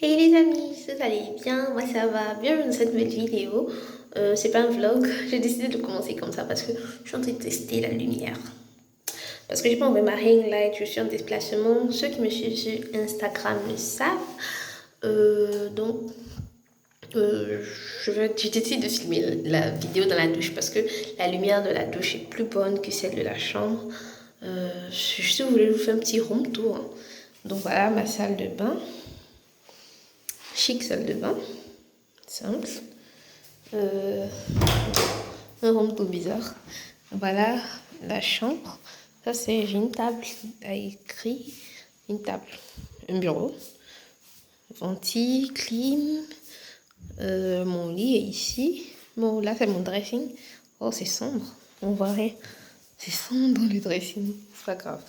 Hey les amis, vous allez bien? Moi ça va, bienvenue dans cette nouvelle vidéo. C'est pas un vlog, j'ai décidé de commencer comme ça parce que je suis en train de tester la lumière. Parce que j'ai pas enlevé ma ring light, je suis en déplacement. Ceux qui me suivent sur Instagram le savent. Donc, je décide de filmer la vidéo dans la douche parce que la lumière de la douche est plus bonne que celle de la chambre. Si vous voulez, je vous fais un petit room tour, hein. Donc voilà ma salle de bain. Chic salle de bain, simple. Euh, un room tout bizarre. Voilà la chambre. Ça c'est, j'ai une table à écrit, une table, un bureau, ventile, clim. Mon lit est ici. Bon là c'est mon dressing. Oh c'est sombre, on voit rien. C'est sombre dans le dressing, c'est pas grave.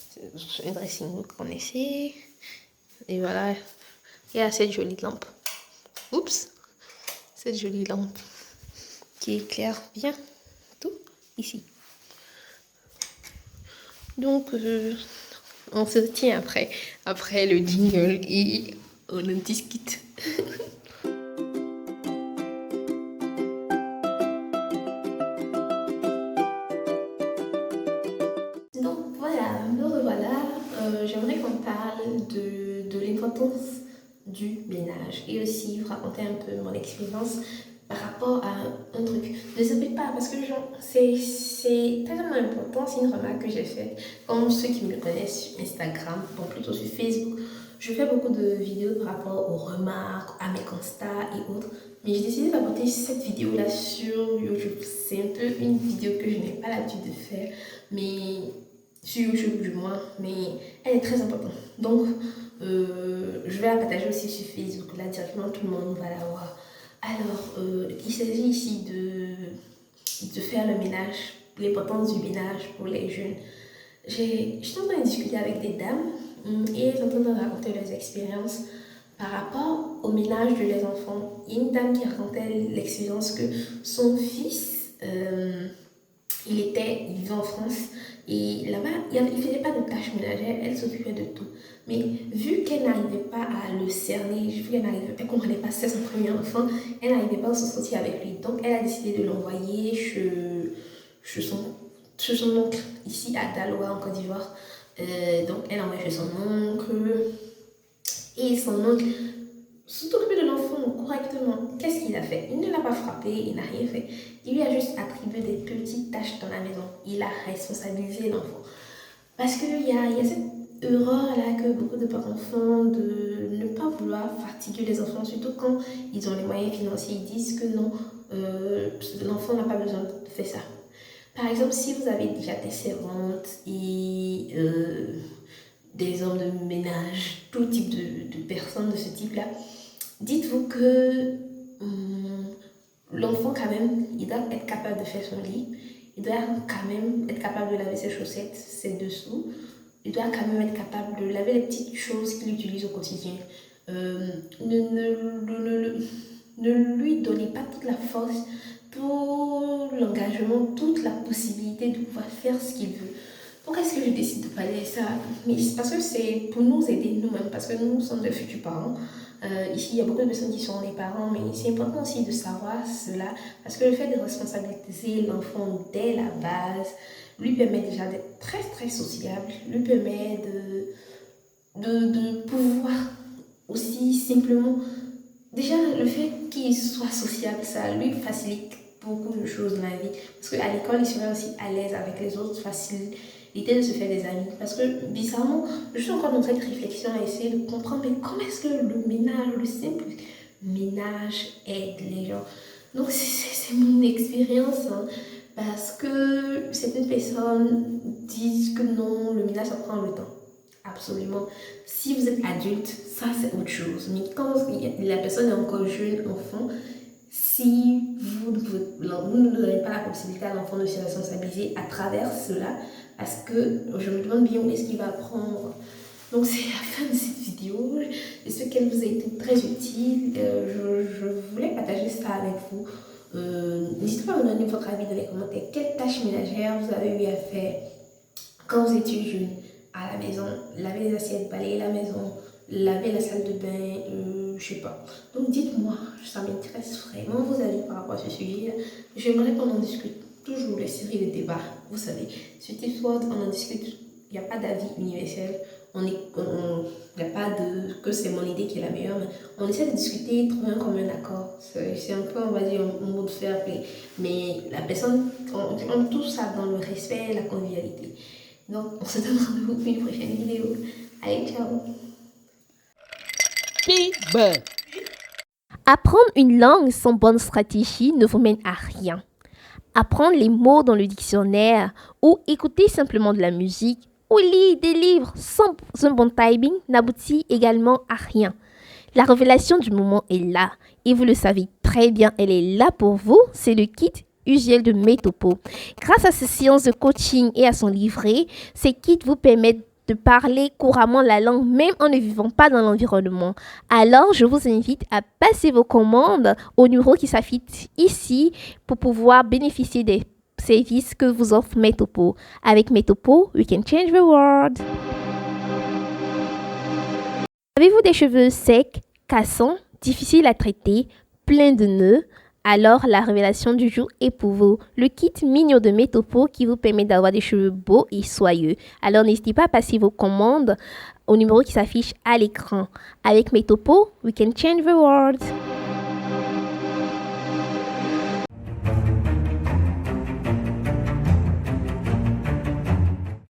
C'est un dressing, vous connaissez. Et voilà, il y a cette jolie lampe. Oups, cette jolie lampe qui éclaire bien tout ici. Donc, on se tient après le jingle et on en discute. Donc voilà, nous revoilà. J'aimerais qu'on parle de l'importance du ménage et aussi vous raconter un peu mon expérience par rapport à un truc. Ne sapez pas parce que genre, c'est tellement important, c'est une remarque que j'ai faite. Comme ceux qui me connaissent sur Instagram, bon plutôt sur Facebook, je fais beaucoup de vidéos par rapport aux remarques, à mes constats et autres. Mais j'ai décidé d'apporter cette vidéo-là sur YouTube. C'est un peu une vidéo que je n'ai pas l'habitude de faire, mais sur YouTube du moins, mais elle est très importante. Donc, je vais la partager aussi sur Facebook. Là, directement, tout le monde va la voir. Alors, il s'agit ici de faire le ménage, l'importance du ménage pour les jeunes. J'étais en train de discuter avec des dames et elles sont en train de raconter leurs expériences par rapport au ménage de leurs enfants. Il y a une dame qui racontait l'expérience que son fils, il vivait en France et là-bas, il ne faisait pas de tâches ménagères, elle s'occupait de tout. Mais vu qu'elle n'arrivait pas à le cerner, vu qu'elle ne comprenait pas, c'est son premier enfant, elle n'arrivait pas à se sortir avec lui. Donc, elle a décidé de l'envoyer chez son oncle, ici à Daloa, en Côte d'Ivoire. Donc, elle envoie chez son oncle et son oncle s'est occupé de l'enfant correctement. Qu'est-ce qu'il a fait? Il ne l'a pas frappé, il n'a rien fait. Il lui a juste attribué des petites tâches dans la maison. Il a responsabilisé l'enfant. Parce qu'il y a cette erreur-là que beaucoup de parents font de ne pas vouloir fatiguer les enfants, surtout quand ils ont les moyens financiers. Ils disent que non, l'enfant n'a pas besoin de faire ça. Par exemple, si vous avez déjà des servantes et des hommes de ménage, tout type de personnes de ce type-là, dites-vous que l'enfant, quand même, il doit être capable de faire son lit. Il doit quand même être capable de laver ses chaussettes, ses dessous. Il doit quand même être capable de laver les petites choses qu'il utilise au quotidien. Ne lui donnez pas toute la force, tout l'engagement, toute la possibilité de pouvoir faire ce qu'il veut. Pourquoi est-ce que je décide de parler de ça? Mais c'est parce que c'est pour nous aider nous-mêmes, parce que nous sommes de futurs parents. Ici, il y a beaucoup de personnes qui sont les parents, mais c'est important aussi de savoir cela, parce que le fait de responsabiliser l'enfant dès la base lui permet déjà d'être très très sociable, lui permet de pouvoir aussi simplement, déjà le fait qu'il soit sociable, ça lui facilite beaucoup de choses dans la vie, parce qu'à l'école, il serait aussi à l'aise avec les autres, facile l'idée de se faire des amis. Parce que bizarrement, je suis encore dans cette réflexion à essayer de comprendre mais comment est-ce que le ménage, le simple ménage aide les gens. Donc c'est mon expérience, hein, parce que certaines personnes disent que non, le ménage ça prend le temps. Absolument. Si vous êtes adulte, ça c'est autre chose. Mais quand la personne est encore jeune, enfant, si vous ne donnez pas la possibilité à l'enfant de se responsabiliser à travers cela, parce que je me demande bien où est-ce qu'il va apprendre. Donc c'est la fin de cette vidéo. J'espère qu'elle vous a été très utile. Je voulais partager ça avec vous. N'hésitez pas à me donner votre avis dans les commentaires. Quelles tâches ménagères vous avez eu à faire quand vous étiez jeune à la maison? Laver les assiettes, balayer la maison, laver la salle de bain, je sais pas. Donc dites-moi, ça m'intéresse vraiment vos avis par rapport à ce sujet. J'aimerais qu'on en discute toujours les séries de débats. Vous savez, sur TikTok, on en discute. Il n'y a pas d'avis universel. Il n'y a pas de que c'est mon idée qui est la meilleure, mais on essaie de discuter, trouver un commun accord. C'est un peu, on va dire, un mot de faire, mais la personne, on tout ça dans le respect et la convivialité. Donc, on se donne rendez-vous pour une prochaine vidéo. Allez, ciao! Apprendre une langue sans bonne stratégie ne vous mène à rien. Apprendre les mots dans le dictionnaire ou écouter simplement de la musique ou lire des livres sans un bon timing n'aboutit également à rien. La révélation du moment est là et vous le savez très bien, elle est là pour vous, c'est le kit usuel de Metopo. Grâce à ses séances de coaching et à son livret, ces kits vous permettent de parler couramment la langue même en ne vivant pas dans l'environnement. Alors, je vous invite à passer vos commandes au numéro qui s'affiche ici pour pouvoir bénéficier des services que vous offre Metopo. Avec Metopo, we can change the world. Avez-vous des cheveux secs, cassants, difficiles à traiter, pleins de nœuds? Alors, la révélation du jour est pour vous. Le kit mignon de Metopo qui vous permet d'avoir des cheveux beaux et soyeux. Alors, n'hésitez pas à passer vos commandes au numéro qui s'affiche à l'écran. Avec Metopo, we can change the world.